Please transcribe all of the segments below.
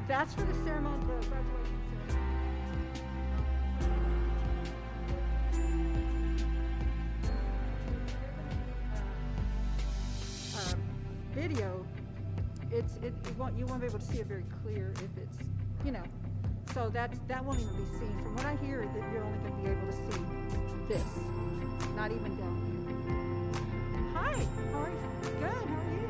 That's for the ceremony, the graduation ceremony. Video, you won't be able to see it very clear if it's, so that won't even be seen. From what I hear, that you're only going to be able to see this, not even down here. Hi, how are you? Good, how are you?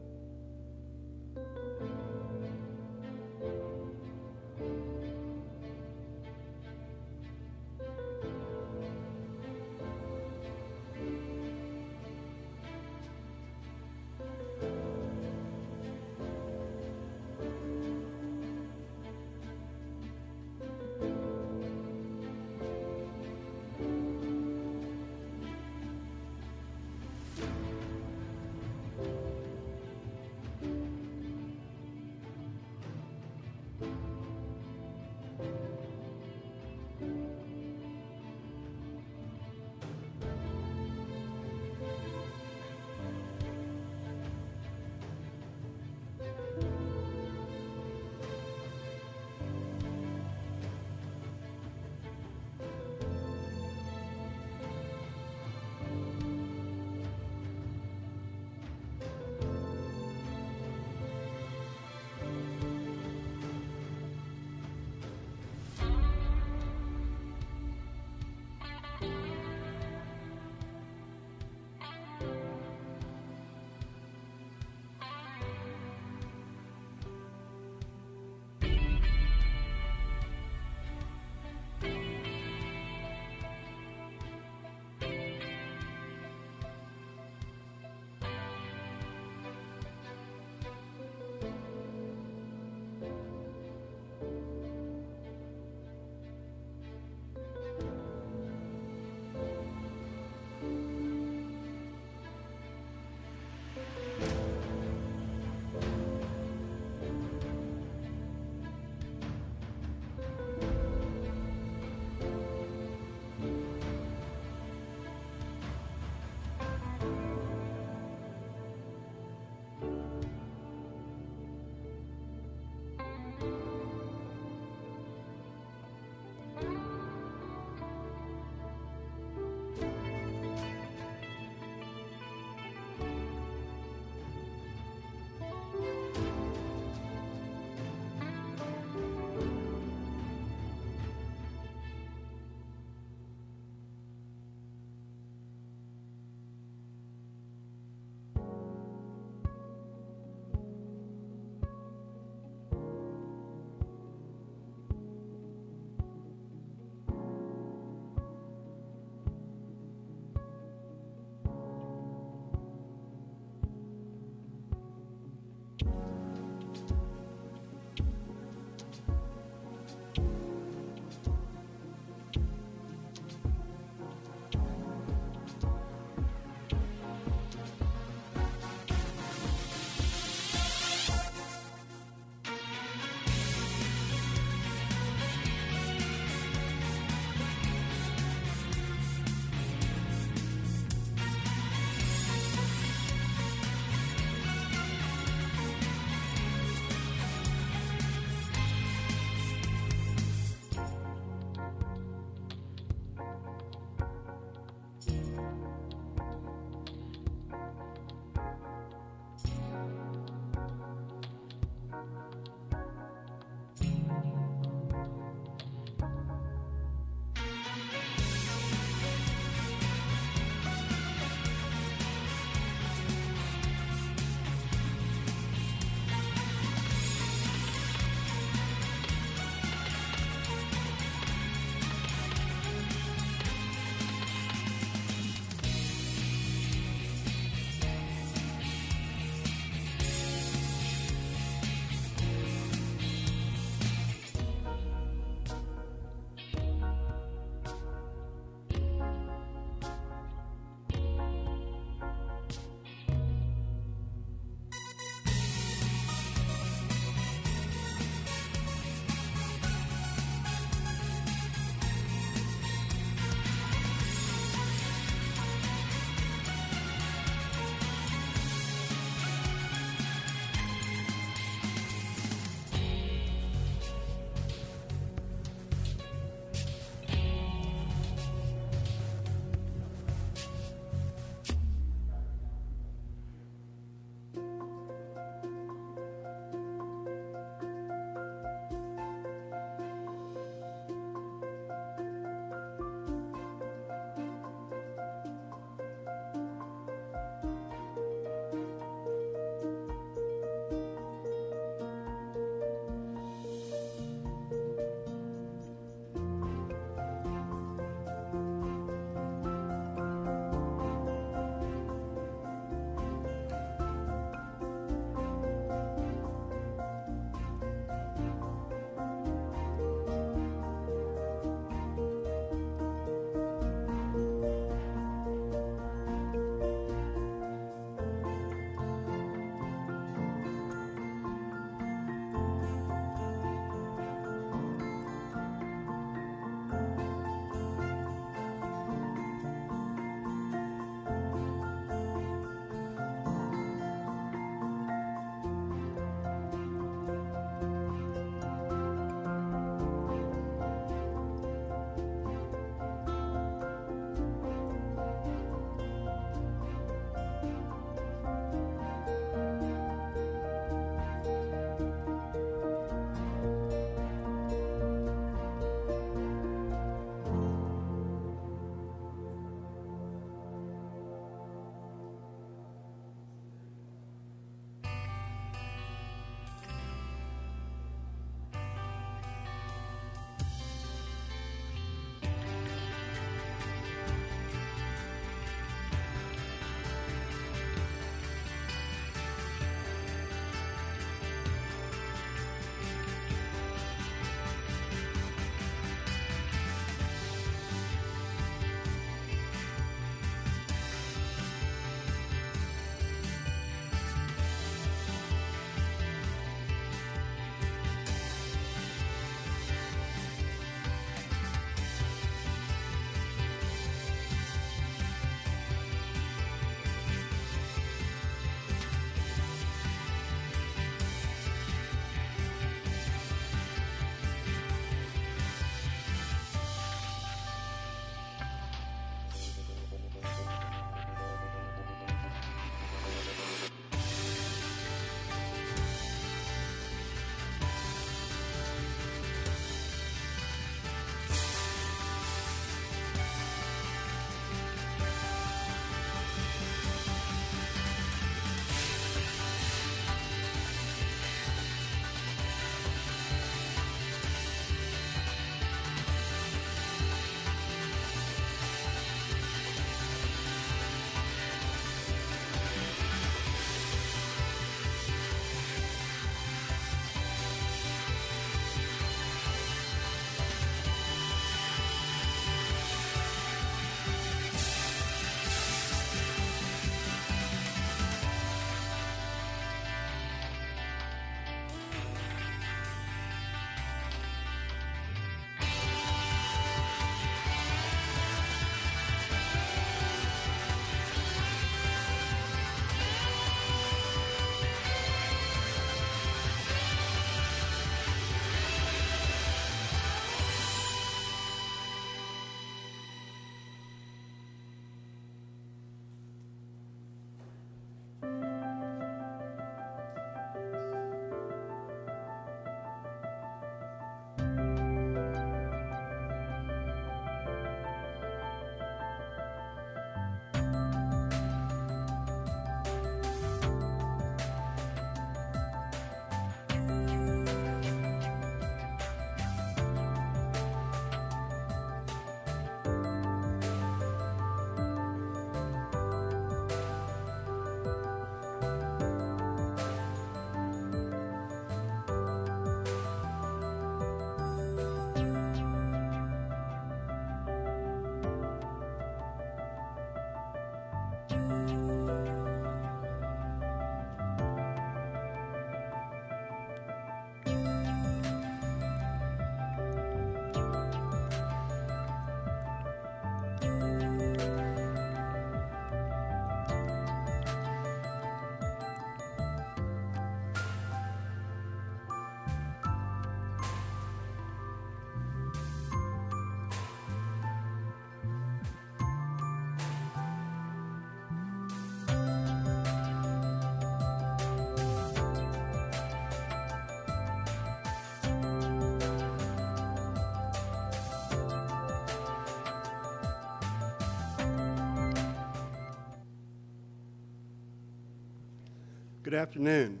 Good afternoon.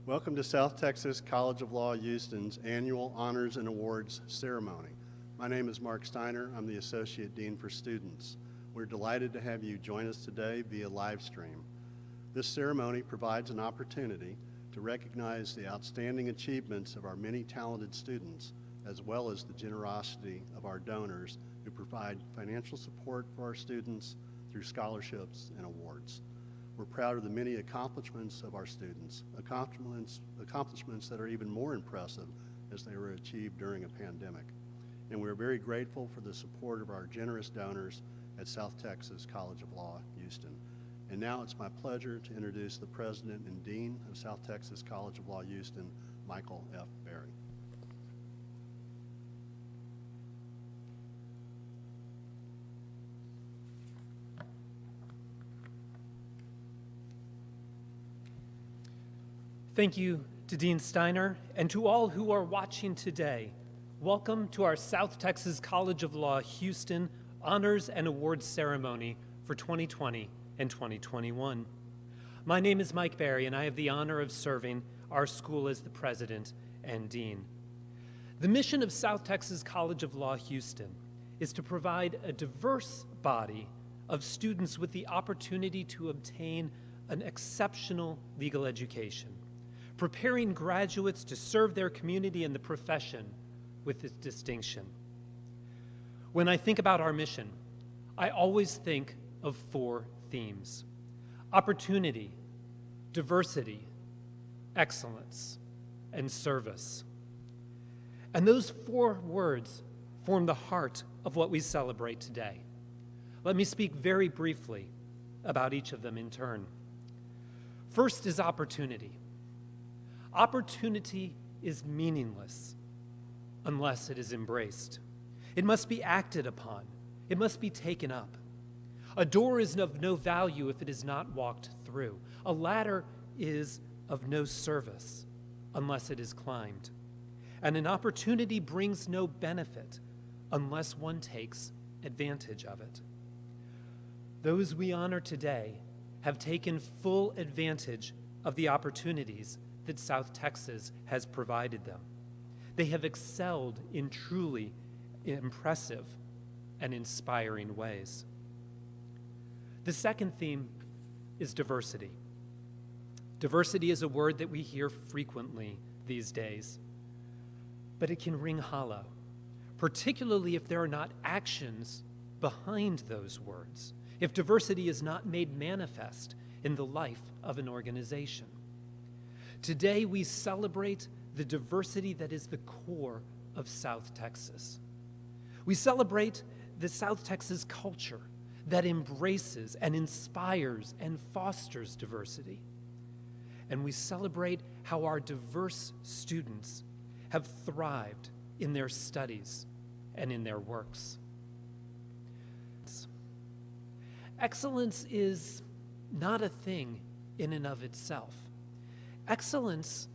Welcome to South Texas College of Law Houston's annual Honors and Awards ceremony. My name is Mark Steiner. I'm the Associate Dean for Students. We're delighted to have you join us today via live stream. This ceremony provides an opportunity to recognize the outstanding achievements of our many talented students, as well as the generosity of our donors who provide financial support for our students through scholarships and awards. We're proud of the many accomplishments of our students, accomplishments that are even more impressive as they were achieved during a pandemic. And we're very grateful for the support of our generous donors at South Texas College of Law, Houston. And now it's my pleasure to introduce the President and Dean of South Texas College of Law, Houston, Michael F. Berry. Thank you to Dean Steiner and to all who are watching today. Welcome to our South Texas College of Law Houston Honors and Awards Ceremony for 2020 and 2021. My name is Mike Berry, and I have the honor of serving our school as the President and Dean. The mission of South Texas College of Law Houston is to provide a diverse body of students with the opportunity to obtain an exceptional legal education, preparing graduates to serve their community and the profession with this distinction. When I think about our mission, I always think of four themes: opportunity, diversity, excellence, and service. And those four words form the heart of what we celebrate today. Let me speak very briefly about each of them in turn. First is opportunity. Opportunity is meaningless unless it is embraced. It must be acted upon. It must be taken up. A door is of no value if it is not walked through. A ladder is of no service unless it is climbed. And an opportunity brings no benefit unless one takes advantage of it. Those we honor today have taken full advantage of the opportunities that South Texas has provided them. They have excelled in truly impressive and inspiring ways. The second theme is diversity. Diversity is a word that we hear frequently these days, but it can ring hollow, particularly if there are not actions behind those words, if diversity is not made manifest in the life of an organization. Today, we celebrate the diversity that is the core of South Texas. We celebrate the South Texas culture that embraces and inspires and fosters diversity. And we celebrate how our diverse students have thrived in their studies and in their works. Excellence is not a thing in and of itself. Excellence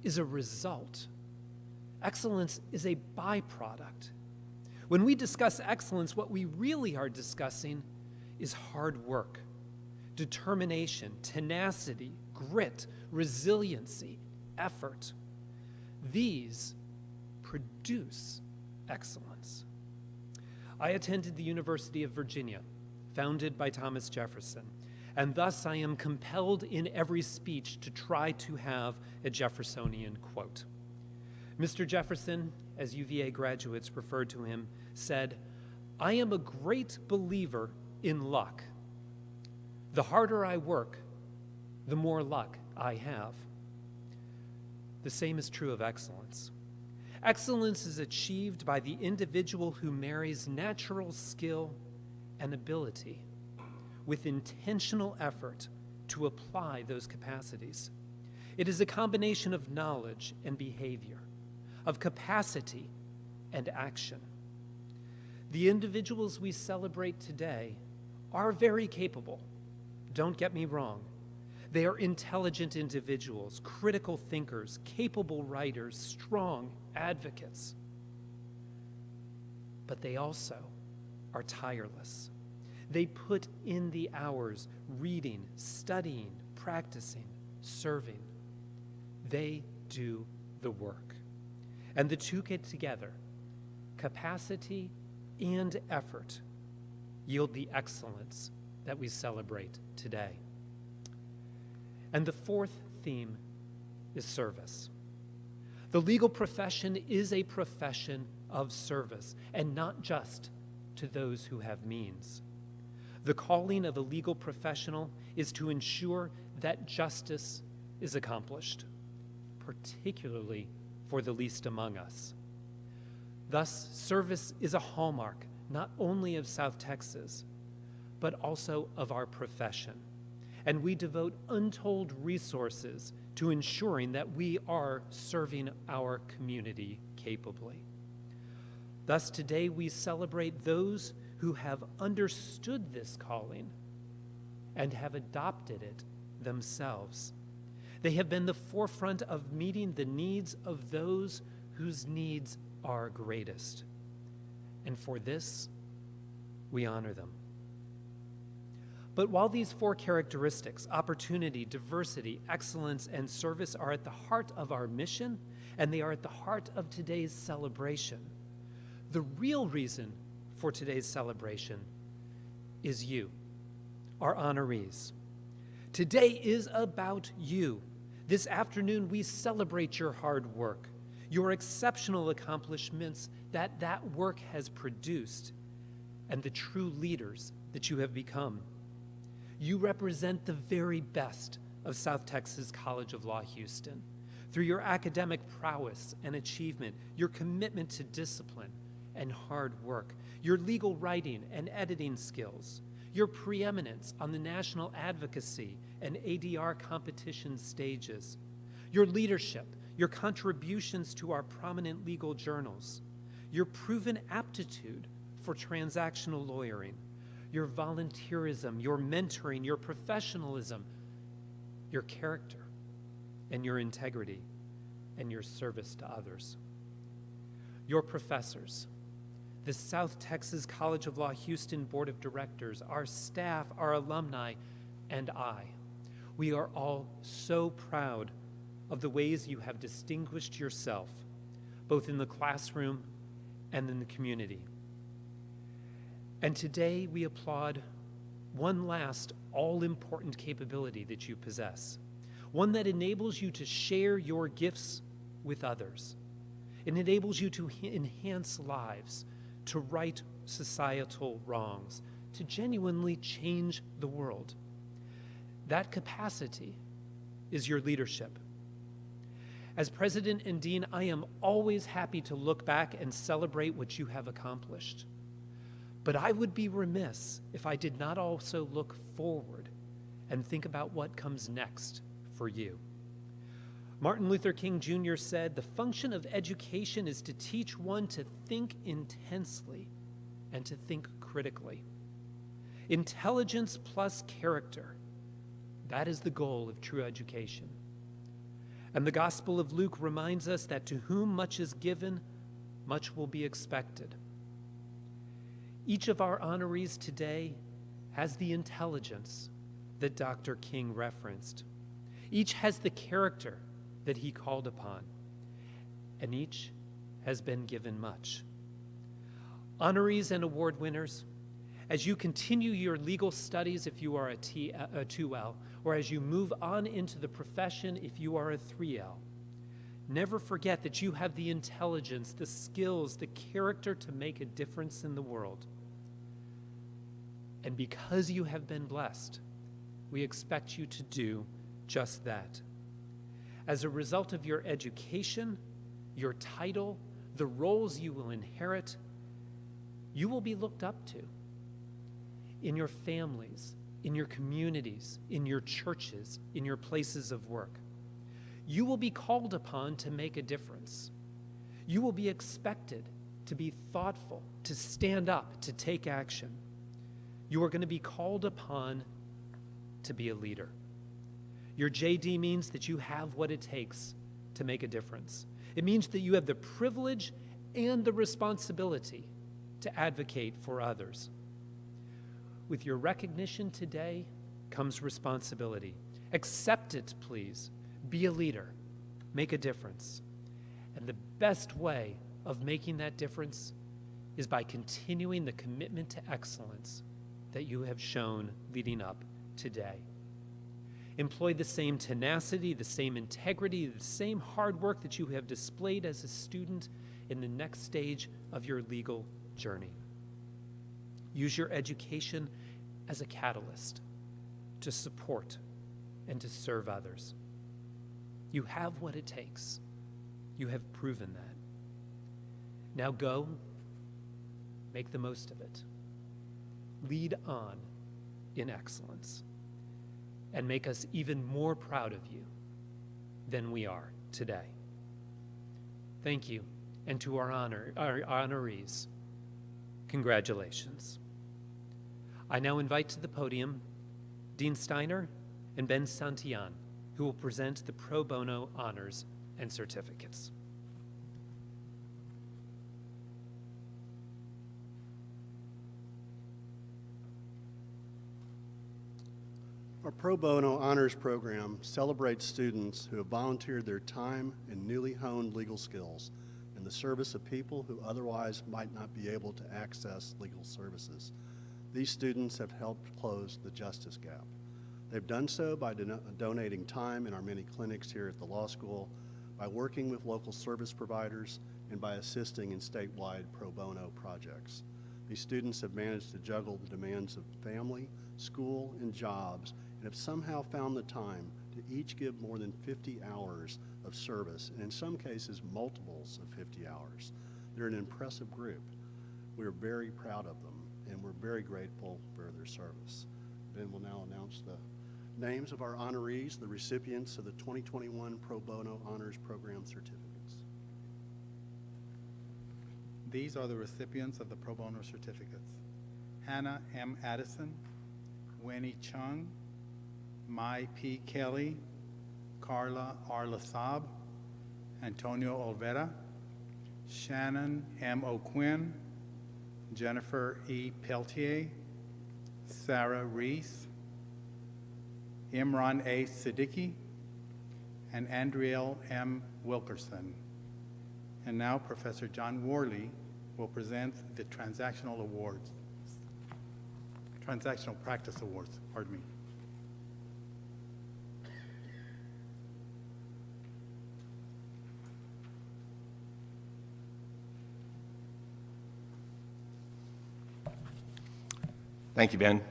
is a result. Excellence is a byproduct. When we discuss excellence, what we really are discussing is hard work, determination, tenacity, grit, resiliency, effort. These produce excellence. I attended the University of Virginia, founded by Thomas Jefferson, and thus I am compelled in every speech to try to have a Jeffersonian quote. Mr. Jefferson, as UVA graduates referred to him, said, "I am a great believer in luck. The harder I work, the more luck I have." The same is true of excellence. Excellence is achieved by the individual who marries natural skill and ability with intentional effort to apply those capacities. It is a combination of knowledge and behavior, of capacity and action. The individuals we celebrate today are very capable. Don't get me wrong. They are intelligent individuals, critical thinkers, capable writers, strong advocates. But they also are tireless. They put in the hours reading, studying, practicing, serving. They do the work. And the two get together. Capacity and effort yield the excellence that we celebrate today. And the fourth theme is service. The legal profession is a profession of service, and not just to those who have means. The calling of a legal professional is to ensure that justice is accomplished, particularly for the least among us. Thus, service is a hallmark not only of South Texas, but also of our profession. And we devote untold resources to ensuring that we are serving our community capably. Thus, today we celebrate those who have understood this calling and have adopted it themselves. They have been the forefront of meeting the needs of those whose needs are greatest. And for this, we honor them. But while these four characteristics, opportunity, diversity, excellence, and service, are at the heart of our mission, and they are at the heart of today's celebration, the real reason for today's celebration is you, our honorees. Today is about you. This afternoon, we celebrate your hard work, your exceptional accomplishments that work has produced, and the true leaders that you have become. You represent the very best of South Texas College of Law, Houston. Through your academic prowess and achievement, your commitment to discipline and hard work, your legal writing and editing skills, your preeminence on the national advocacy and ADR competition stages, your leadership, your contributions to our prominent legal journals, your proven aptitude for transactional lawyering, your volunteerism, your mentoring, your professionalism, your character, and your integrity, and your service to others. Your professors, the South Texas College of Law Houston Board of Directors, our staff, our alumni, and I, we are all so proud of the ways you have distinguished yourself, both in the classroom and in the community. And today we applaud one last all-important capability that you possess, one that enables you to share your gifts with others. It enables you to enhance lives, to right societal wrongs, to genuinely change the world. That capacity is your leadership. As president and dean, I am always happy to look back and celebrate what you have accomplished. But I would be remiss if I did not also look forward and think about what comes next for you. Martin Luther King Jr. said, "The function of education is to teach one to think intensely and to think critically. Intelligence plus character, that is the goal of true education." And the Gospel of Luke reminds us that to whom much is given, much will be expected. Each of our honorees today has the intelligence that Dr. King referenced. Each has the character that he called upon, and each has been given much. Honorees and award winners, as you continue your legal studies if you are a 2L, or as you move on into the profession if you are a 3L, never forget that you have the intelligence, the skills, the character to make a difference in the world. And because you have been blessed, we expect you to do just that. As a result of your education, your title, the roles you will inherit, you will be looked up to in your families, in your communities, in your churches, in your places of work. You will be called upon to make a difference. You will be expected to be thoughtful, to stand up, to take action. You are going to be called upon to be a leader. Your JD means that you have what it takes to make a difference. It means that you have the privilege and the responsibility to advocate for others. With your recognition today comes responsibility, Accept it, please. Be a leader. Make a difference. And the best way of making that difference is by continuing the commitment to excellence that you have shown leading up today. Employ the same tenacity, the same integrity, the same hard work that you have displayed as a student in the next stage of your legal journey. Use your education as a catalyst to support and to serve others. You have what it takes. You have proven that. Now go, make the most of it. Lead on in excellence, and make us even more proud of you than we are today. Thank you, and to our honorees, congratulations. I now invite to the podium Dean Steiner and Ben Santillan, who will present the pro bono honors and certificates. Our Pro Bono Honors Program celebrates students who have volunteered their time and newly honed legal skills in the service of people who otherwise might not be able to access legal services. These students have helped close the justice gap. They've done so by donating time in our many clinics here at the law school, by working with local service providers, and by assisting in statewide pro bono projects. These students have managed to juggle the demands of family, school, and jobs, and have somehow found the time to each give more than 50 hours of service, and in some cases, multiples of 50 hours. They're an impressive group. We're very proud of them, and we're very grateful for their service. Ben will now announce the names of our honorees, the recipients of the 2021 Pro Bono Honors Program certificates. These are the recipients of the pro bono certificates: Hannah M. Addison, Winnie Chung, Mai P. Kelly, Carla R. Lasab, Antonio Olvera, Shannon M. O'Quinn, Jennifer E. Peltier, Sarah Reese, Imran A. Siddiqui, and Andriel M. Wilkerson. And now Professor John Worley will present the Transactional Awards. Transactional Practice Awards, pardon me. Thank you, Ben.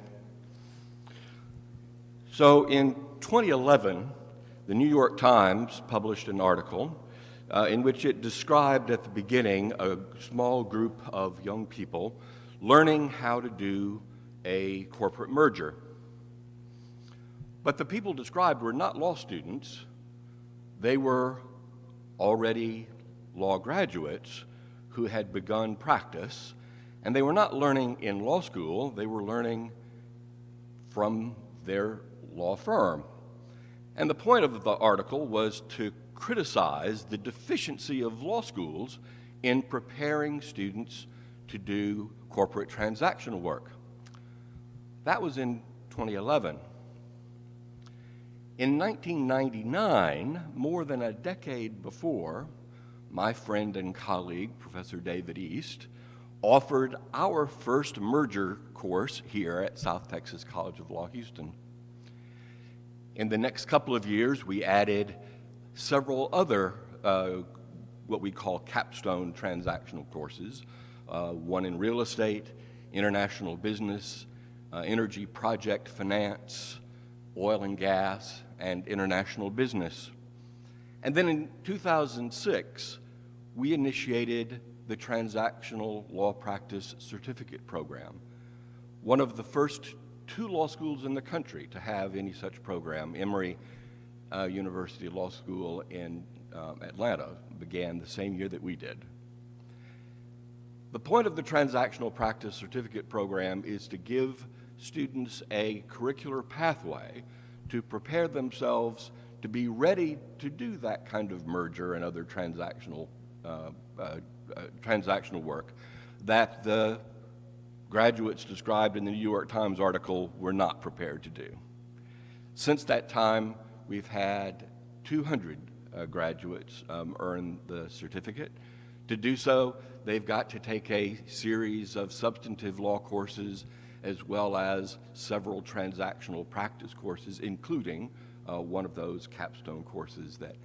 So in 2011, the New York Times published an article in which it described at the beginning a small group of young people learning how to do a corporate merger. But the people described were not law students. They were already law graduates who had begun practice, and they were not learning in law school, they were learning from their law firm. And the point of the article was to criticize the deficiency of law schools in preparing students to do corporate transactional work. That was in 2011. In 1999, more than a decade before, my friend and colleague, Professor David East, offered our first merger course here at South Texas College of Law, Houston. In the next couple of years, we added several other what we call capstone transactional courses, one in real estate, international business, energy project finance, oil and gas, and international business. And then in 2006, we initiated the Transactional Law Practice Certificate Program, one of the first two law schools in the country to have any such program. Emory University Law School in Atlanta began the same year that we did. The point of the Transactional Practice Certificate Program is to give students a curricular pathway to prepare themselves to be ready to do that kind of merger and other transactional work that the graduates described in the New York Times article were not prepared to do. Since that time, we've had 200 graduates earn the certificate. To do so, they've got to take a series of substantive law courses as well as several transactional practice courses, including one of those capstone courses that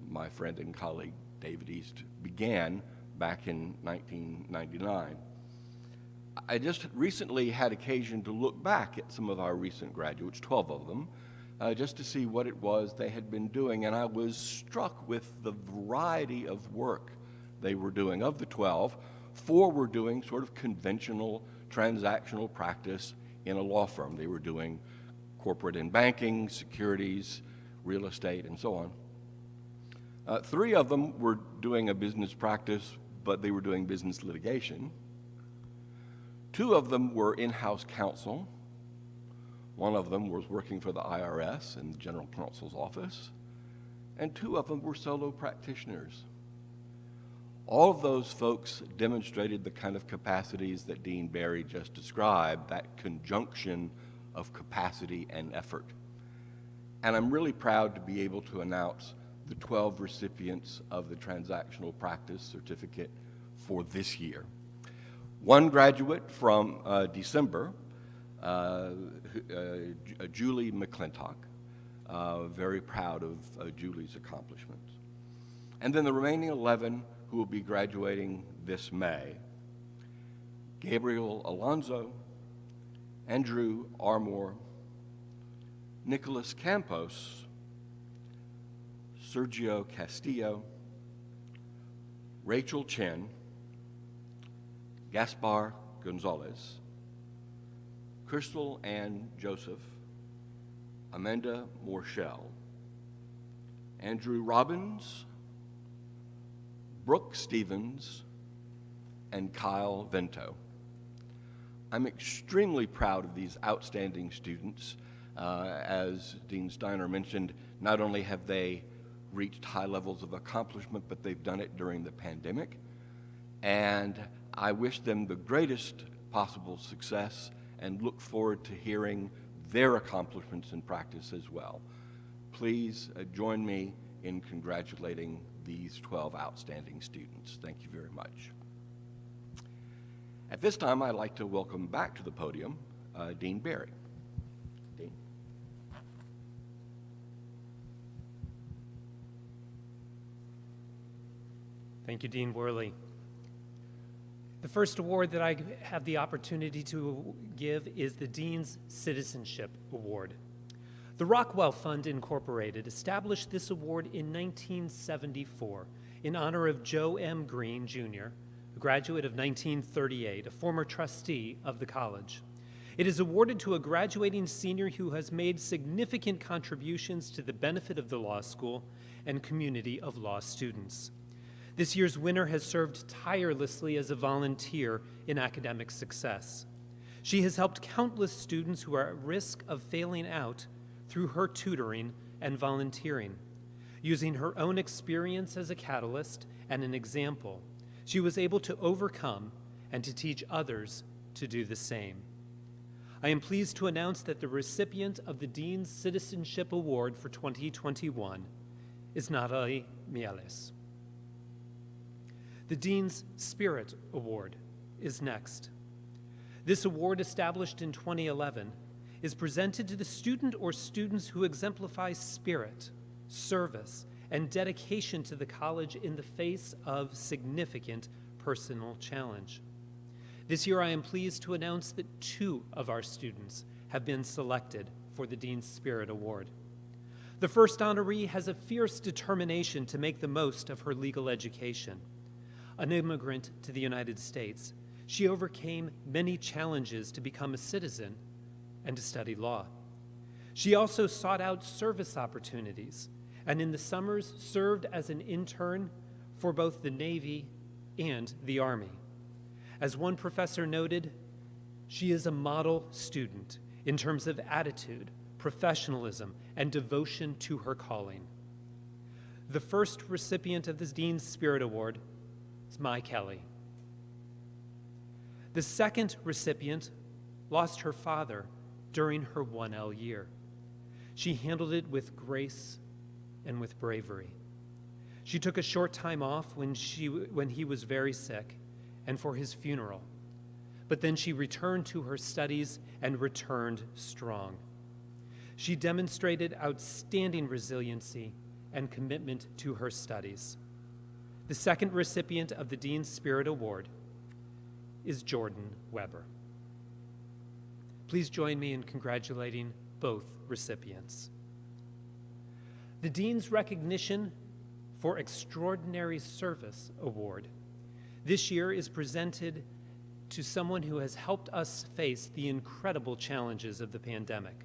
my friend and colleague David East began back in 1999. I just recently had occasion to look back at some of our recent graduates, 12 of them, just to see what it was they had been doing, and I was struck with the variety of work they were doing. Of the 12, 4 were doing sort of conventional transactional practice in a law firm. They were doing corporate and banking, securities, real estate, and so on. 3 of them were doing a business practice, but they were doing business litigation. 2 of them were in-house counsel. 1 of them was working for the IRS in the general counsel's office. And 2 of them were solo practitioners. All of those folks demonstrated the kind of capacities that Dean Barry just described, that conjunction of capacity and effort. And I'm really proud to be able to announce the 12 recipients of the Transactional Practice Certificate for this year. 1 graduate from December, Julie McClintock, very proud of Julie's accomplishments. And then the remaining 11 who will be graduating this May: Gabriel Alonso, Andrew Armour, Nicholas Campos, Sergio Castillo, Rachel Chen, Gaspar Gonzalez, Crystal Ann Joseph, Amanda Morshell, Andrew Robbins, Brooke Stevens, and Kyle Vento. I'm extremely proud of these outstanding students. As Dean Steiner mentioned, not only have they reached high levels of accomplishment, but they've done it during the pandemic. And I wish them the greatest possible success and look forward to hearing their accomplishments in practice as well. Please join me in congratulating these 12 outstanding students. Thank you very much. At this time, I'd like to welcome back to the podium Dean Barry. Dean. Thank you, Dean Worley. The first award that I have the opportunity to give is the Dean's Citizenship Award. The Rockwell Fund, Incorporated, established this award in 1974 in honor of Joe M. Green, Jr., a graduate of 1938, a former trustee of the college. It is awarded to a graduating senior who has made significant contributions to the benefit of the law school and community of law students. This year's winner has served tirelessly as a volunteer in academic success. She has helped countless students who are at risk of failing out through her tutoring and volunteering. Using her own experience as a catalyst and an example, she was able to overcome and to teach others to do the same. I am pleased to announce that the recipient of the Dean's Citizenship Award for 2021 is Natalie Mieles. The Dean's Spirit Award is next. This award, established in 2011, is presented to the student or students who exemplify spirit, service, and dedication to the college in the face of significant personal challenge. This year, I am pleased to announce that 2 of our students have been selected for the Dean's Spirit Award. The first honoree has a fierce determination to make the most of her legal education. An immigrant to the United States, she overcame many challenges to become a citizen and to study law. She also sought out service opportunities, and in the summers served as an intern for both the Navy and the Army. As one professor noted, she is a model student in terms of attitude, professionalism, and devotion to her calling. The first recipient of the Dean's Spirit Award is Mai Kelly. The second recipient lost her father during her 1L year. She handled it with grace and with bravery. She took a short time off when he was very sick and for his funeral, but then she returned to her studies and returned strong. She demonstrated outstanding resiliency and commitment to her studies. The second recipient of the Dean's Spirit Award is Jordan Weber. Please join me in congratulating both recipients. The Dean's Recognition for Extraordinary Service Award this year is presented to someone who has helped us face the incredible challenges of the pandemic.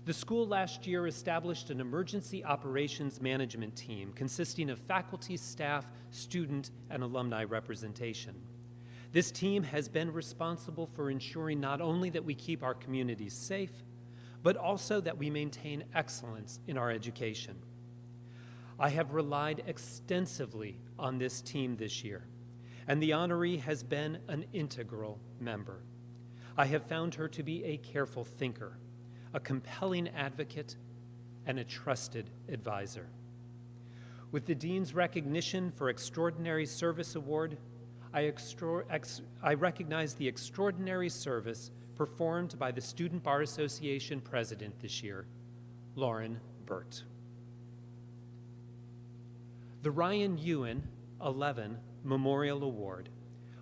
The school last year established an emergency operations management team consisting of faculty, staff, student, and alumni representation. This team has been responsible for ensuring not only that we keep our communities safe, but also that we maintain excellence in our education. I have relied extensively on this team this year, and the honoree has been an integral member. I have found her to be a careful thinker, a compelling advocate, and a trusted advisor. With the Dean's Recognition for Extraordinary Service Award, I recognize the extraordinary service performed by the Student Bar Association president this year, Lauren Burt. The Ryan Ewan 11 Memorial Award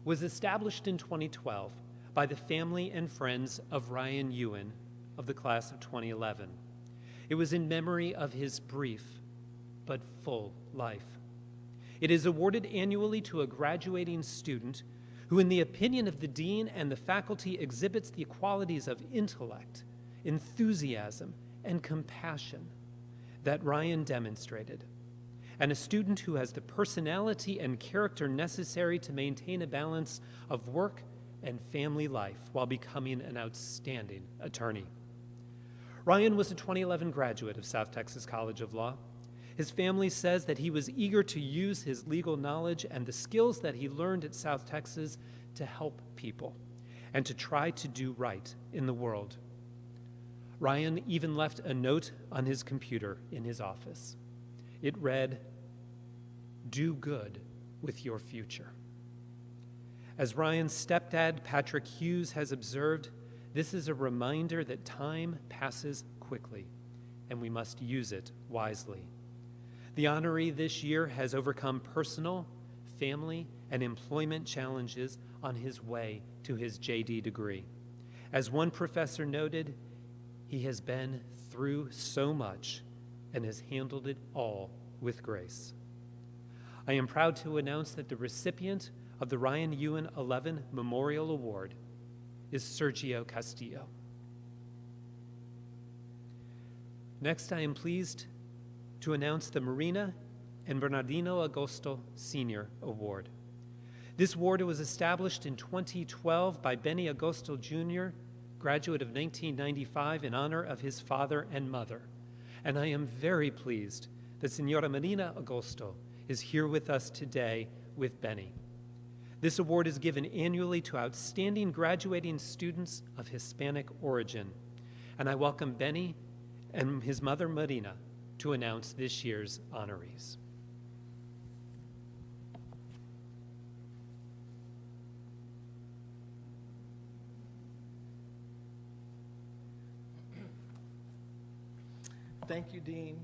was established in 2012 by the family and friends of Ryan Ewan of the class of 2011. It was in memory of his brief but full life. It is awarded annually to a graduating student who, in the opinion of the dean and the faculty, exhibits the qualities of intellect, enthusiasm, and compassion that Ryan demonstrated, and a student who has the personality and character necessary to maintain a balance of work and family life while becoming an outstanding attorney. Ryan was a 2011 graduate of South Texas College of Law. His family says that he was eager to use his legal knowledge and the skills that he learned at South Texas to help people and to try to do right in the world. Ryan even left a note on his computer in his office. It read, "Do good with your future." As Ryan's stepdad, Patrick Hughes, has observed, this is a reminder that time passes quickly and we must use it wisely. The honoree this year has overcome personal, family, and employment challenges on his way to his JD degree. As one professor noted, he has been through so much and has handled it all with grace. I am proud to announce that the recipient of the Ryan Ewan 11 Memorial Award is Sergio Castillo. Next, I am pleased to announce the Marina and Bernardino Agosto Senior Award. This award was established in 2012 by Benny Agosto Jr., graduate of 1995, in honor of his father and mother. And I am very pleased that Senora Marina Agosto is here with us today with Benny. This award is given annually to outstanding graduating students of Hispanic origin. And I welcome Benny and his mother Marina to announce this year's honorees. Thank you, Dean.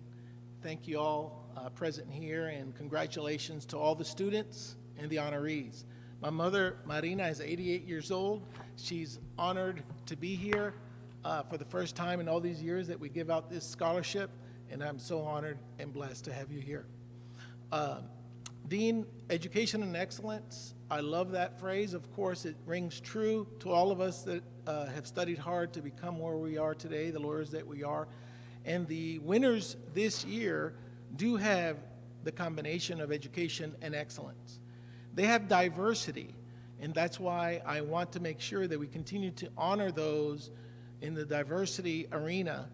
Thank you all present here, and congratulations to all the students and the honorees. My mother, Marina, is 88 years old. She's honored to be here for the first time in all these years that we give out this scholarship, and I'm so honored and blessed to have you here. Dean, Education and Excellence, I love that phrase. Of course, it rings true to all of us that have studied hard to become where we are today, the lawyers that we are. And the winners this year do have the combination of education and excellence. They have diversity, and that's why I want to make sure that we continue to honor those in the diversity arena.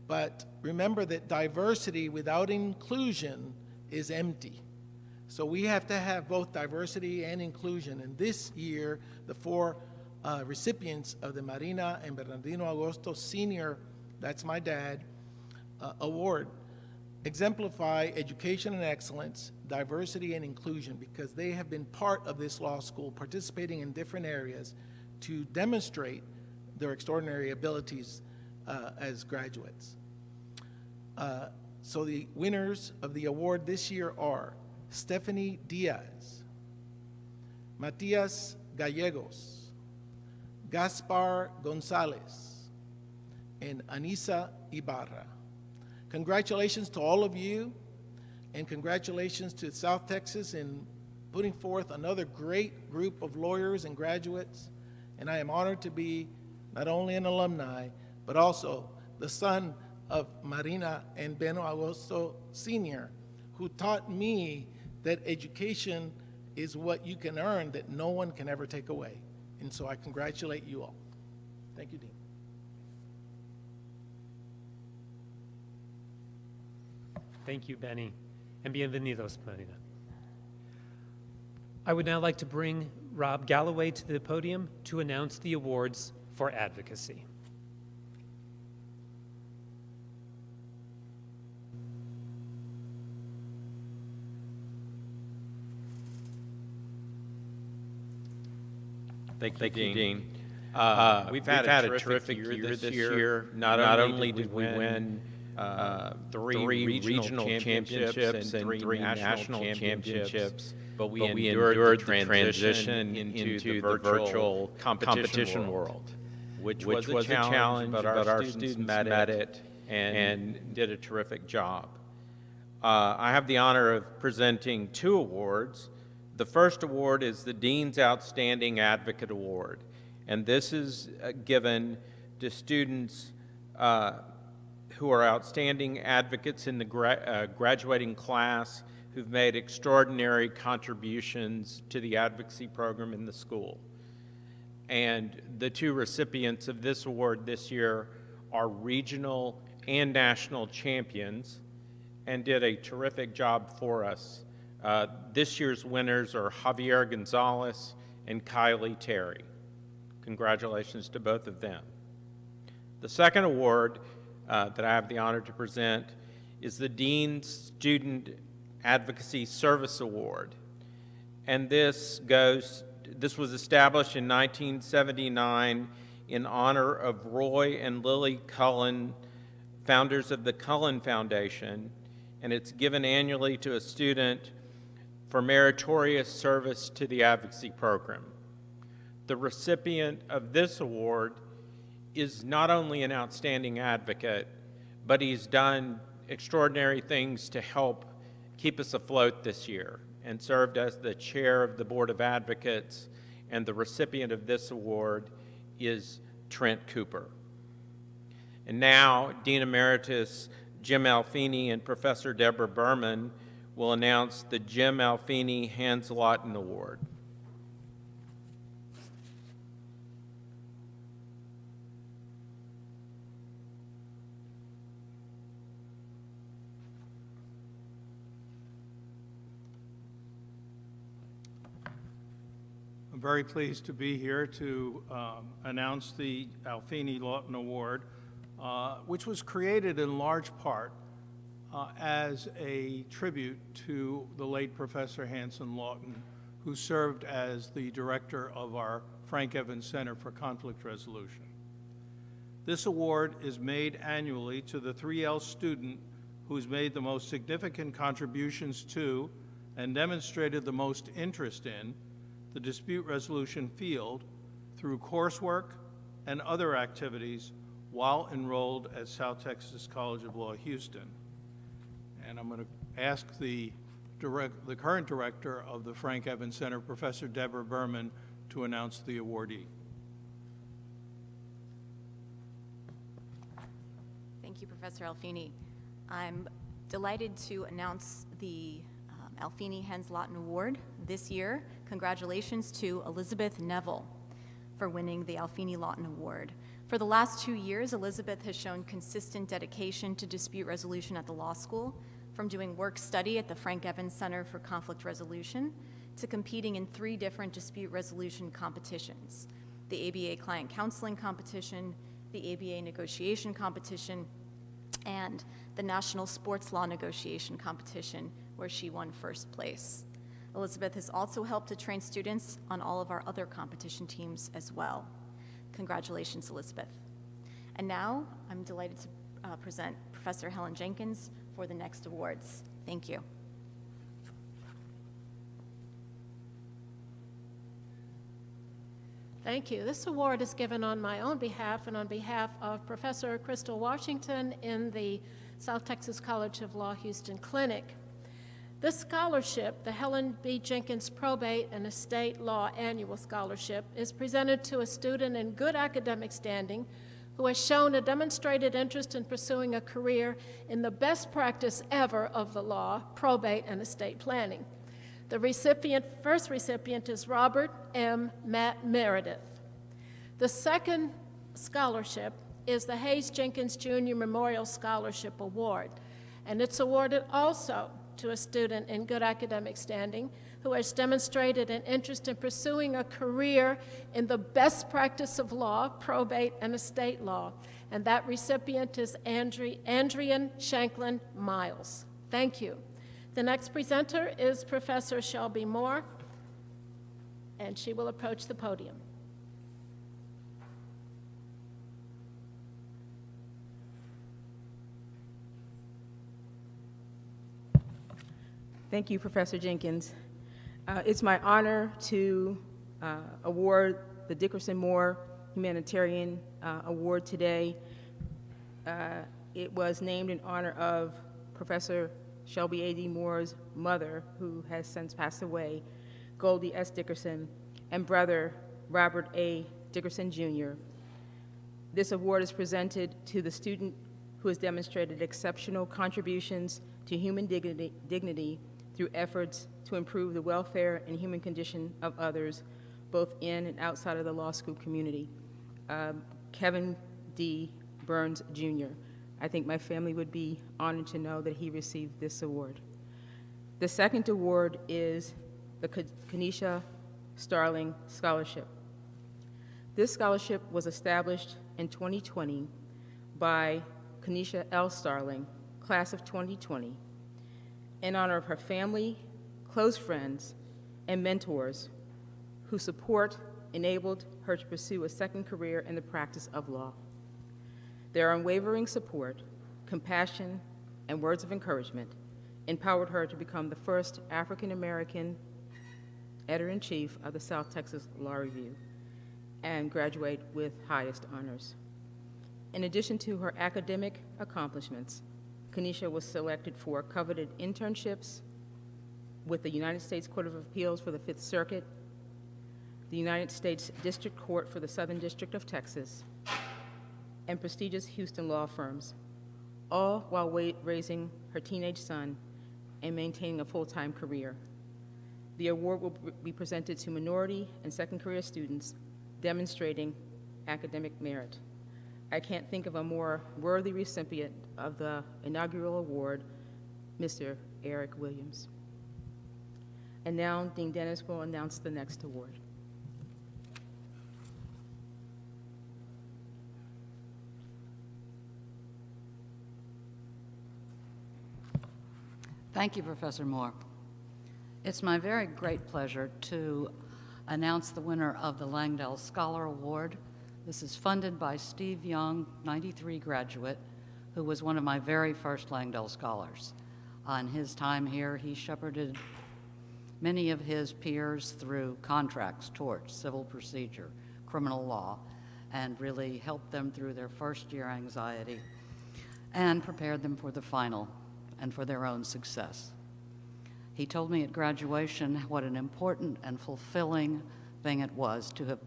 But remember that diversity without inclusion is empty. So we have to have both diversity and inclusion. And this year, the four recipients of the Marina and Bernardino Agosto Senior, that's my dad, award exemplify education and excellence, diversity and inclusion, because they have been part of this law school, participating in different areas to demonstrate their extraordinary abilities as graduates. So the winners of the award this year are Stephanie Diaz, Matias Gallegos, Gaspar Gonzalez, and Anisa Ibarra. Congratulations to all of you, and congratulations to South Texas in putting forth another great group of lawyers and graduates. And I am honored to be not only an alumni, but also the son of Marina and Beno Agosto Sr., who taught me that education is what you can earn that no one can ever take away. And so I congratulate you all. Thank you, Dean. Thank you, Benny, and bienvenidos, Marina. I would now like to bring Rob Galloway to the podium to announce the awards for advocacy. Thank you, Dean. We've had a terrific year this year. Not only did we win 3 regional championships and 3 national championships, but we endured the transition into the virtual competition world, which was a challenge, but our students met it and did a terrific job. I have the honor of presenting 2 awards. The first award is the Dean's Outstanding Advocate Award, and this is given to students who are outstanding advocates in the graduating class who've made extraordinary contributions to the advocacy program in the school. And the 2 recipients of this award this year are regional and national champions and did a terrific job for us. This year's winners are Javier Gonzalez and Kylie Terry. Congratulations to both of them. The second award that I have the honor to present is the Dean's Student Advocacy Service Award. And this was established in 1979 in honor of Roy and Lily Cullen, founders of the Cullen Foundation, and it's given annually to a student for meritorious service to the advocacy program. The recipient of this award is not only an outstanding advocate, but he's done extraordinary things to help keep us afloat this year and served as the chair of the Board of Advocates, and the recipient of this award is Trent Cooper. And now, Dean Emeritus Jim Alfini and Professor Deborah Berman will announce the Jim Alfini Hans-Lawton Award. I'm very pleased to be here to announce the Alfini Lawton Award, which was created in large part as a tribute to the late Professor Hanson Lawton, who served as the director of our Frank Evans Center for Conflict Resolution. This award is made annually to the 3L student who's made the most significant contributions to and demonstrated the most interest in the dispute resolution field through coursework and other activities while enrolled at South Texas College of Law, Houston. And I'm going to ask the current director of the Frank Evans Center, Professor Deborah Berman, to announce the awardee. Thank you, Professor Alfini. I'm delighted to announce the Alfini Hans-Lawton Award this year. Congratulations to Elizabeth Neville for winning the Alfini Lawton Award. For the last 2 years, Elizabeth has shown consistent dedication to dispute resolution at the law school, from doing work study at the Frank Evans Center for Conflict Resolution to competing in 3 different dispute resolution competitions: the ABA Client Counseling Competition, the ABA Negotiation Competition, and the National Sports Law Negotiation Competition, where she won first place. Elizabeth has also helped to train students on all of our other competition teams as well. Congratulations, Elizabeth. And now I'm delighted to present Professor Helen Jenkins for the next awards. Thank you. Thank you. This award is given on my own behalf and on behalf of Professor Crystal Washington in the South Texas College of Law Houston Clinic. This scholarship, the Helen B. Jenkins Probate and Estate Law Annual Scholarship, is presented to a student in good academic standing who has shown a demonstrated interest in pursuing a career in the best practice ever of the law, probate and estate planning. The first recipient is Robert M. Meredith. The second scholarship is the Hayes Jenkins Jr. Memorial Scholarship Award, and it's awarded also to a student in good academic standing who has demonstrated an interest in pursuing a career in the best practice of law, probate and estate law, and that recipient is Andrian Shanklin Miles. Thank you. The next presenter is Professor Shelby Moore, and she will approach the podium. Thank you, Professor Jenkins. It's my honor to award the Dickerson Moore Humanitarian Award today. It was named in honor of Professor Shelby A.D. Moore's mother, who has since passed away, Goldie S. Dickerson, and brother Robert A. Dickerson, Jr. This award is presented to the student who has demonstrated exceptional contributions to human dignity through efforts to improve the welfare and human condition of others, both in and outside of the law school community. Kevin D. Burns, Jr. I think my family would be honored to know that he received this award. The second award is the Kenesha Starling Scholarship. This scholarship was established in 2020 by Kenesha L. Starling, class of 2020, in honor of her family, close friends, and mentors who enabled her to pursue a second career in the practice of law. Their unwavering support, compassion, and words of encouragement empowered her to become the first African-American editor-in-chief of the South Texas Law Review and graduate with highest honors. In addition to her academic accomplishments, Kenesha was selected for coveted internships with the United States Court of Appeals for the Fifth Circuit, the United States District Court for the Southern District of Texas, and prestigious Houston law firms, all while raising her teenage son and maintaining a full-time career. The award will be presented to minority and second career students demonstrating academic merit. I can't think of a more worthy recipient of the inaugural award, Mr. Eric Williams. And now Dean Dennis will announce the next award. Thank you, Professor Moore. It's my very great pleasure to announce the winner of the Langdell Scholar Award. This is funded by Steve Young, 93 graduate, who was one of my very first Langdell Scholars. On his time here, he shepherded many of his peers through contracts, torts, civil procedure, criminal law, and really helped them through their first year anxiety and prepared them for the final and for their own success. He told me at graduation what an important and fulfilling thing it was to have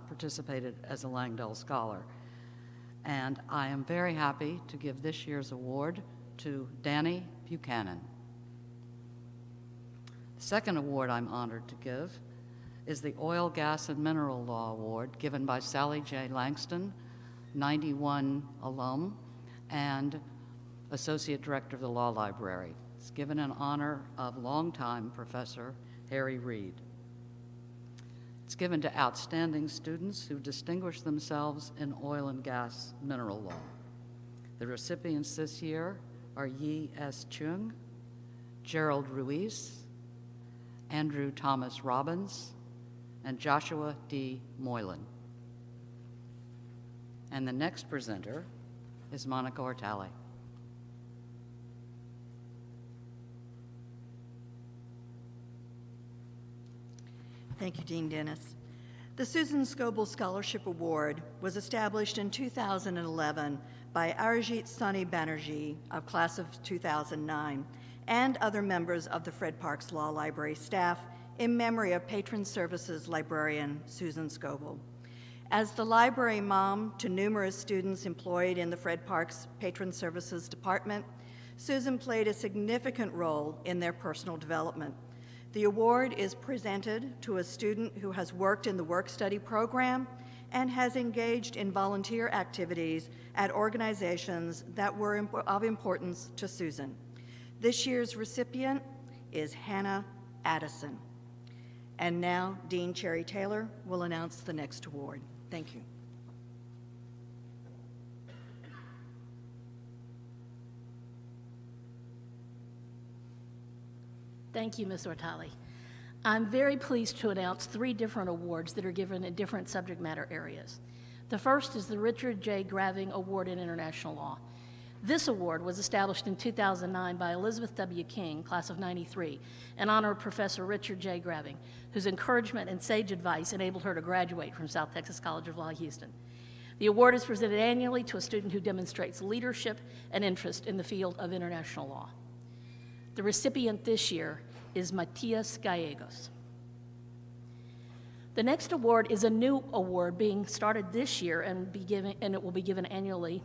participated as a Langdell Scholar. And I am very happy to give this year's award to Danny Buchanan. The second award I'm honored to give is the Oil, Gas, and Mineral Law Award given by Sally J. Langston, 91 alum, and Associate Director of the Law Library. It's given in honor of longtime Professor Harry Reid. It's given to outstanding students who distinguish themselves in oil and gas mineral law. The recipients this year are Yi S. Chung, Gerald Ruiz, Andrew Thomas Robbins, and Joshua D. Moylan. And the next presenter is Monica Ortale. Thank you, Dean Dennis. The Susan Scoble Scholarship Award was established in 2011 by Arijit Sani Banerjee of class of 2009 and other members of the Fred Parks Law Library staff in memory of Patron Services librarian Susan Scoble. As the library mom to numerous students employed in the Fred Parks Patron Services Department, Susan played a significant role in their personal development. The award is presented to a student who has worked in the work-study program and has engaged in volunteer activities at organizations that were of importance to Susan. This year's recipient is Hannah Addison. And now Dean Cherry Taylor will announce the next award. Thank you. Thank you, Ms. Ortale. I'm very pleased to announce 3 different awards that are given in different subject matter areas. The first is the Richard J. Graving Award in International Law. This award was established in 2009 by Elizabeth W. King, class of '93, in honor of Professor Richard J. Graving, whose encouragement and sage advice enabled her to graduate from South Texas College of Law, Houston. The award is presented annually to a student who demonstrates leadership and interest in the field of international law. The recipient this year is Matias Gallegos. The next award is a new award being started this year and it will be given annually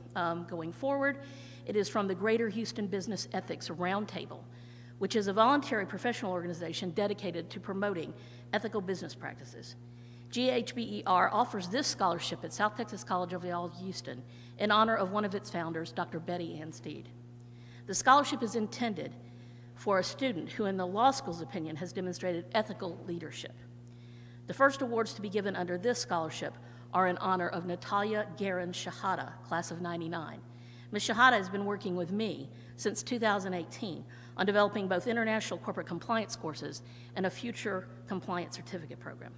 going forward. It is from the Greater Houston Business Ethics Roundtable, which is a voluntary professional organization dedicated to promoting ethical business practices. GHBER offers this scholarship at South Texas College of Law, Houston, in honor of one of its founders, Dr. Betty Ann Steed. The scholarship is intended for a student who, in the law school's opinion, has demonstrated ethical leadership. The first awards to be given under this scholarship are in honor of Natalia Garin Shahada, class of '99. Ms. Shahada has been working with me since 2018 on developing both international corporate compliance courses and a future compliance certificate program.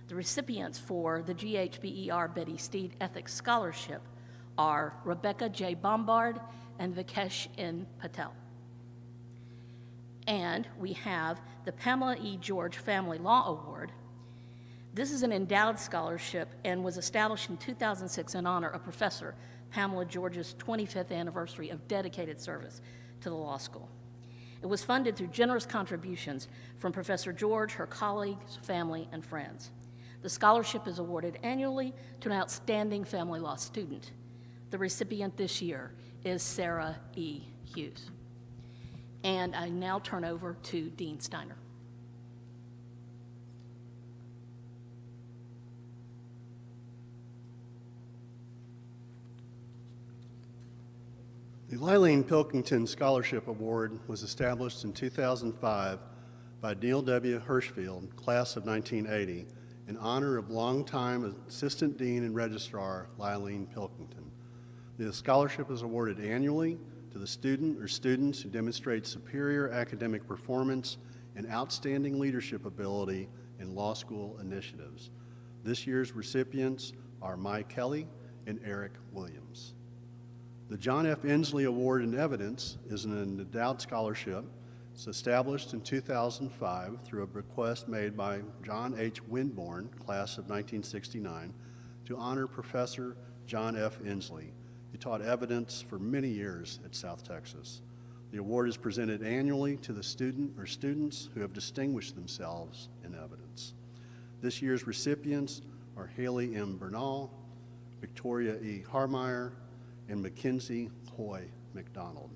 The recipients for the GHBER Betty Steed Ethics Scholarship are Rebecca J. Bombard and Vikesh N. Patel. And we have the Pamela E. George Family Law Award. This is an endowed scholarship and was established in 2006 in honor of Professor Pamela George's 25th anniversary of dedicated service to the law school. It was funded through generous contributions from Professor George, her colleagues, family, and friends. The scholarship is awarded annually to an outstanding family law student. The recipient this year is Sarah E. Hughes. And I now turn over to Dean Steiner. The Lylene Pilkington Scholarship Award was established in 2005 by Neil W. Hirschfield, class of 1980, in honor of longtime Assistant Dean and Registrar Lylene Pilkington. The scholarship is awarded annually to the student or students who demonstrate superior academic performance and outstanding leadership ability in law school initiatives. This year's recipients are Mai Kelly and Eric Williams. The John F. Inslee Award in Evidence is an endowed scholarship. It's established in 2005 through a request made by John H. Winborn, class of 1969, to honor Professor John F. Inslee, who taught evidence for many years at South Texas. The award is presented annually to the student or students who have distinguished themselves in evidence. This year's recipients are Haley M. Bernal, Victoria E. Harmeyer, and Mackenzie Hoy McDonald.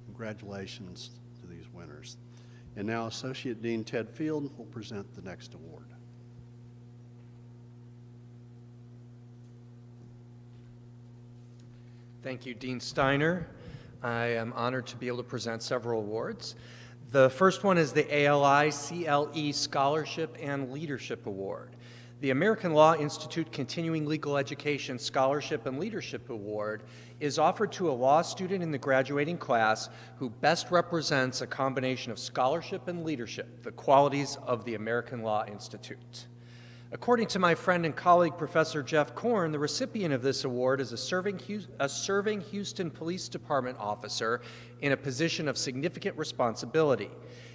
Congratulations to these winners. And now Associate Dean Ted Field will present the next award. Thank you, Dean Steiner. I am honored to be able to present several awards. The first one is the ALI CLE Scholarship and Leadership Award. The American Law Institute Continuing Legal Education Scholarship and Leadership Award is offered to a law student in the graduating class who best represents a combination of scholarship and leadership, the qualities of the American Law Institute. According to my friend and colleague, Professor Jeff Korn, the recipient of this award is a serving Houston Police Department officer in a position of significant responsibility.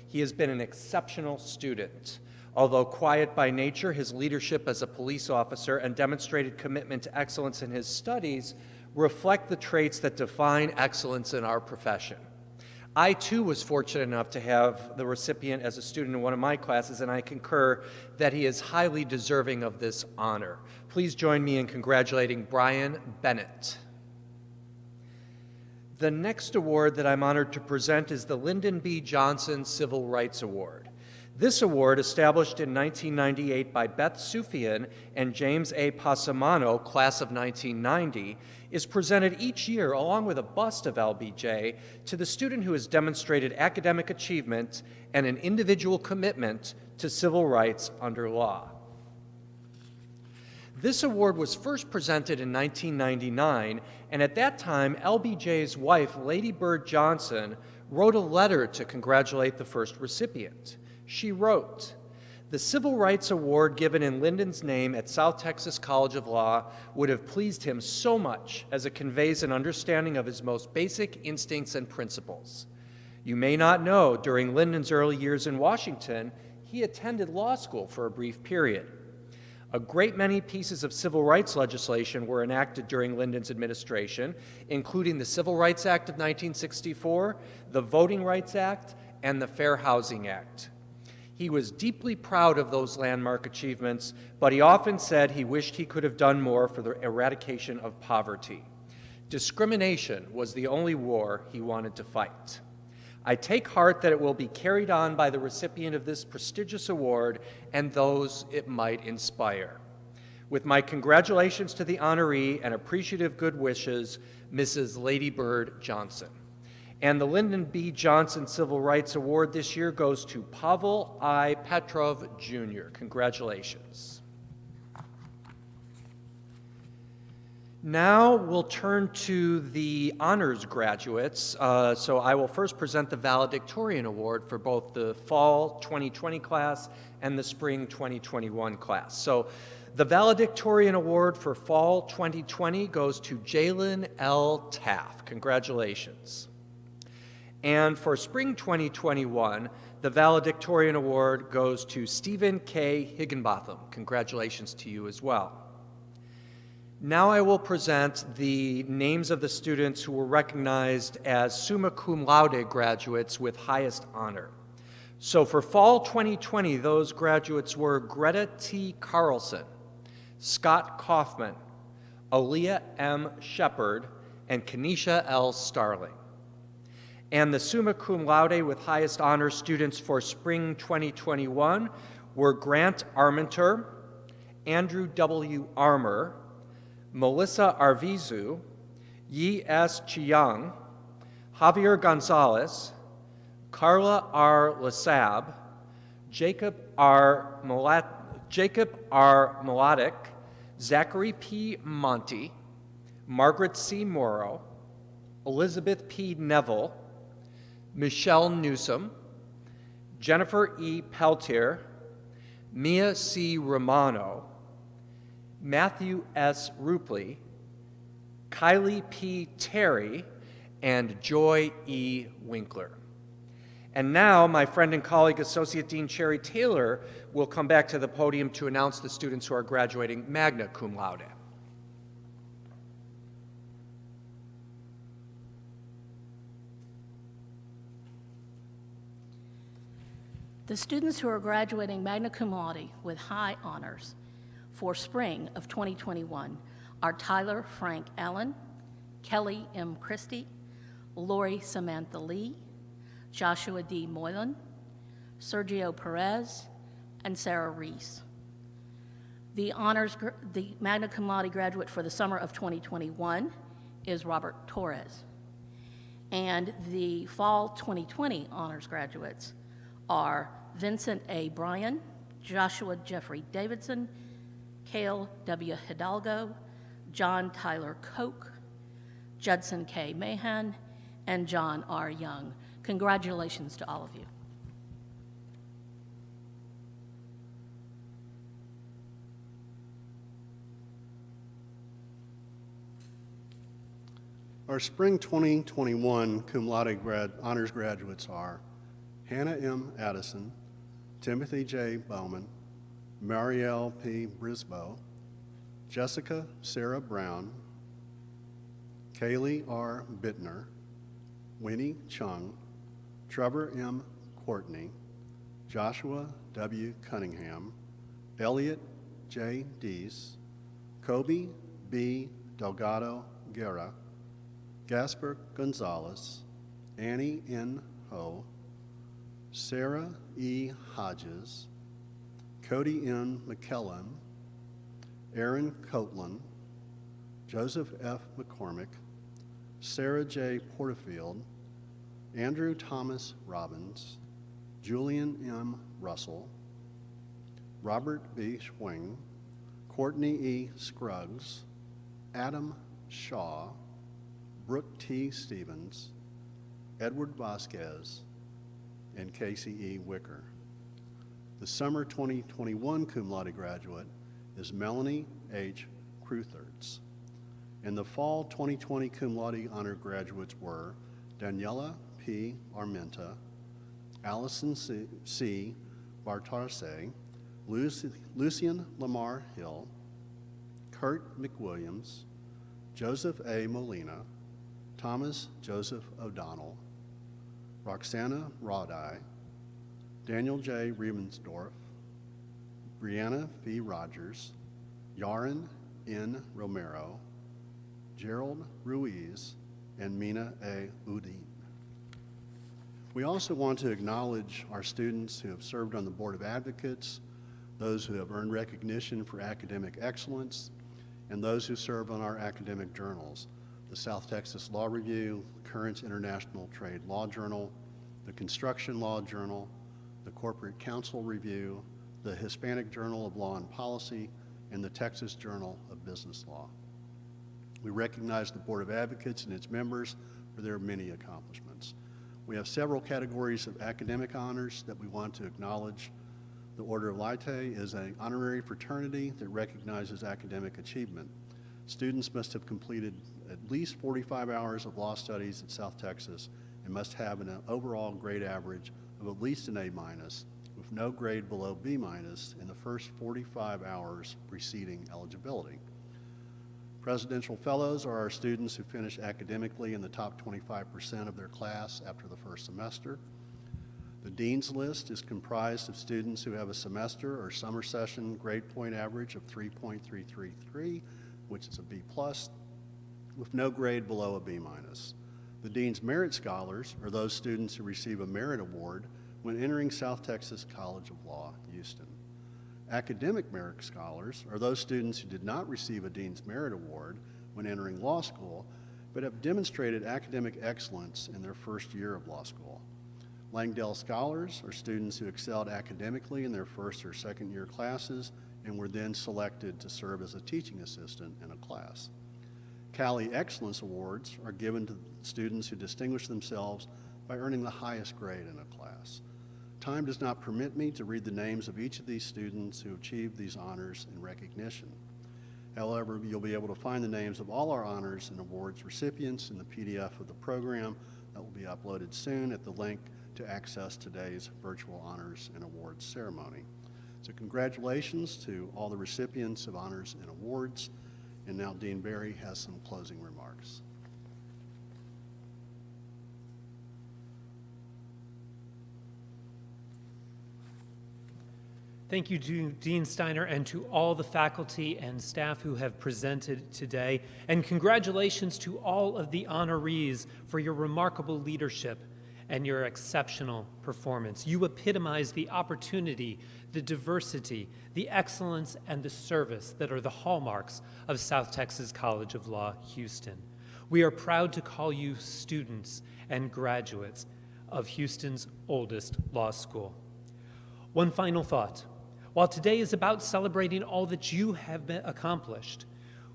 He has been an exceptional student. Although quiet by nature, his leadership as a police officer and demonstrated commitment to excellence in his studies reflect the traits that define excellence in our profession. I, too, was fortunate enough to have the recipient as a student in one of my classes, and I concur that he is highly deserving of this honor. Please join me in congratulating Brian Bennett. The next award that I'm honored to present is the Lyndon B. Johnson Civil Rights Award. This award, established in 1998 by Beth Sufian and James A. Passamano, class of 1990, is presented each year along with a bust of LBJ to the student who has demonstrated academic achievement and an individual commitment to civil rights under law. This award was first presented in 1999, and at that time, LBJ's wife, Lady Bird Johnson, wrote a letter to congratulate the first recipient. She wrote, "The Civil Rights Award given in Lyndon's name at South Texas College of Law would have pleased him so much as it conveys an understanding of his most basic instincts and principles. You may not know, during Lyndon's early years in Washington, he attended law school for a brief period. A great many pieces of civil rights legislation were enacted during Lyndon's administration, including the Civil Rights Act of 1964, the Voting Rights Act, and the Fair Housing Act. He was deeply proud of those landmark achievements, but he often said he wished he could have done more for the eradication of poverty. Discrimination was the only war he wanted to fight. I take heart that it will be carried on by the recipient of this prestigious award and those it might inspire. With my congratulations to the honoree and appreciative good wishes, Mrs. Lady Bird Johnson." And the Lyndon B. Johnson Civil Rights Award this year goes to Pavel I. Petrov, Jr. Congratulations. Now we'll turn to the honors graduates. So I will first present the Valedictorian Award for both the Fall 2020 class and the Spring 2021 class. So the Valedictorian Award for Fall 2020 goes to Jalen L. Taff. Congratulations. And for Spring 2021, the Valedictorian Award goes to Stephen K. Higginbotham. Congratulations to you as well. Now I will present the names of the students who were recognized as summa cum laude graduates with highest honor. So for Fall 2020, those graduates were Greta T. Carlson, Scott Kaufman, Aaliyah M. Shepard, and Kenesha L. Starling. And the summa cum laude with highest honor students for Spring 2021 were Grant Armenter, Andrew W. Armour, Melissa Arvizu, Yi S. Chiang, Javier Gonzalez, Carla R. Lasab, Jacob R. Mladic, Zachary P. Monty, Margaret C. Morrow, Elizabeth P. Neville, Michelle Newsom, Jennifer E. Peltier, Mia C. Romano, Matthew S. Rupley, Kylie P. Terry, and Joy E. Winkler. And now my friend and colleague, Associate Dean Sherry Taylor, will come back to the podium to announce the students who are graduating magna cum laude. The students who are graduating magna cum laude with high honors for spring of 2021 are Tyler Frank Allen, Kelly M. Christie, Lori Samantha Lee, Joshua D. Moylan, Sergio Perez, and Sarah Reese. The magna cum laude graduate for the summer of 2021 is Robert Torres. And the fall 2020 honors graduates are Vincent A. Bryan, Joshua Jeffrey Davidson, Cale W. Hidalgo, John Tyler Koch, Judson K. Mahan, and John R. Young. Congratulations to all of you. Our spring 2021 cum laude honors graduates are Hannah M. Addison, Timothy J. Bowman, Marielle P. Brisboe, Jessica Sarah Brown, Kaylee R. Bittner, Winnie Chung, Trevor M. Courtney, Joshua W. Cunningham, Elliot J. Deese, Kobe B. Delgado Guerra, Gasper Gonzalez, Annie N. Ho, Sarah E. Hodges, Cody N. McKellen, Aaron Copeland, Joseph F. McCormick, Sarah J. Porterfield, Andrew Thomas Robbins, Julian M. Russell, Robert B. Schwing, Courtney E. Scruggs, Adam Shaw, Brooke T. Stevens, Edward Vasquez, and Casey E. Wicker. The summer 2021 cum laude graduate is Melanie H. Cruthertz. And the fall 2020 cum laude honor graduates were Daniela P. Armenta, Allison C. Bartarse, Lucian Lamar Hill, Kurt McWilliams, Joseph A. Molina, Thomas Joseph O'Donnell, Roxana Rawdai, Daniel J. Riemensdorf, Brianna V. Rogers, Yaron N. Romero, Gerald Ruiz, and Mina A. Udine. We also want to acknowledge our students who have served on the Board of Advocates, those who have earned recognition for academic excellence, and those who serve on our academic journals, the South Texas Law Review, Currents International Trade Law Journal, the Construction Law Journal, the Corporate Counsel Review, the Hispanic Journal of Law and Policy, and the Texas Journal of Business Law. We recognize the Board of Advocates and its members for their many accomplishments. We have several categories of academic honors that we want to acknowledge. The Order of Laete is an honorary fraternity that recognizes academic achievement. Students must have completed at least 45 hours of law studies at South Texas and must have an overall grade average of at least an A-, with no grade below B- in the first 45 hours preceding eligibility. Presidential Fellows are our students who finish academically in the top 25% of their class after the first semester. The Dean's List is comprised of students who have a semester or summer session grade point average of 3.333, which is a B+, with no grade below a B-. The Dean's Merit Scholars are those students who receive a merit award when entering South Texas College of Law, Houston. Academic Merit Scholars are those students who did not receive a Dean's Merit Award when entering law school, but have demonstrated academic excellence in their first year of law school. Langdale Scholars are students who excelled academically in their first or second year classes and were then selected to serve as a teaching assistant in a class. Cali Excellence Awards are given to students who distinguish themselves by earning the highest grade in a class. Time does not permit me to read the names of each of these students who achieved these honors and recognition. However, you'll be able to find the names of all our honors and awards recipients in the PDF of the program that will be uploaded soon at the link to access today's virtual honors and awards ceremony. So congratulations to all the recipients of honors and awards. And now Dean Barry has some closing remarks. Thank you to Dean Steiner and to all the faculty and staff who have presented today. And congratulations to all of the honorees for your remarkable leadership and your exceptional performance. You epitomize the opportunity, the diversity, the excellence, and the service that are the hallmarks of South Texas College of Law, Houston. We are proud to call you students and graduates of Houston's oldest law school. One final thought. While today is about celebrating all that you have accomplished,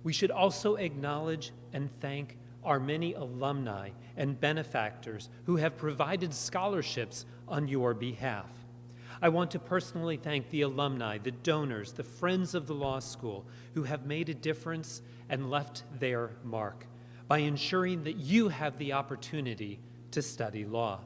we should also acknowledge and thank our many alumni and benefactors who have provided scholarships on your behalf. I want to personally thank the alumni, the donors, the friends of the law school who have made a difference and left their mark by ensuring that you have the opportunity to study law.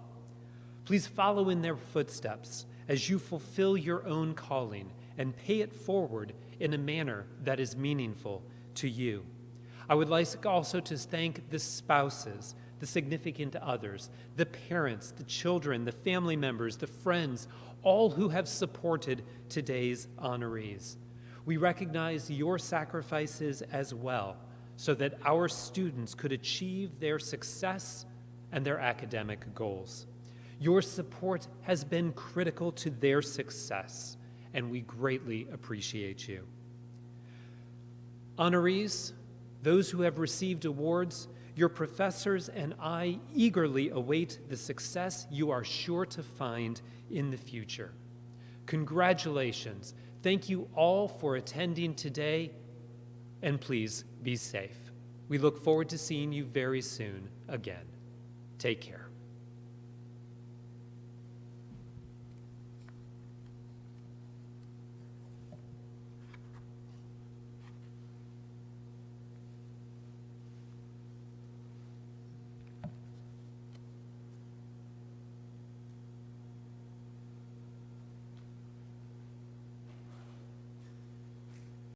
Please follow in their footsteps as you fulfill your own calling and pay it forward in a manner that is meaningful to you. I would like also to thank the spouses, the significant others, the parents, the children, the family members, the friends, all who have supported today's honorees. We recognize your sacrifices as well, so that our students could achieve their success and their academic goals. Your support has been critical to their success, and we greatly appreciate you. Honorees, those who have received awards, your professors and I eagerly await the success you are sure to find in the future. Congratulations. Thank you all for attending today, and please be safe. We look forward to seeing you very soon again. Take care.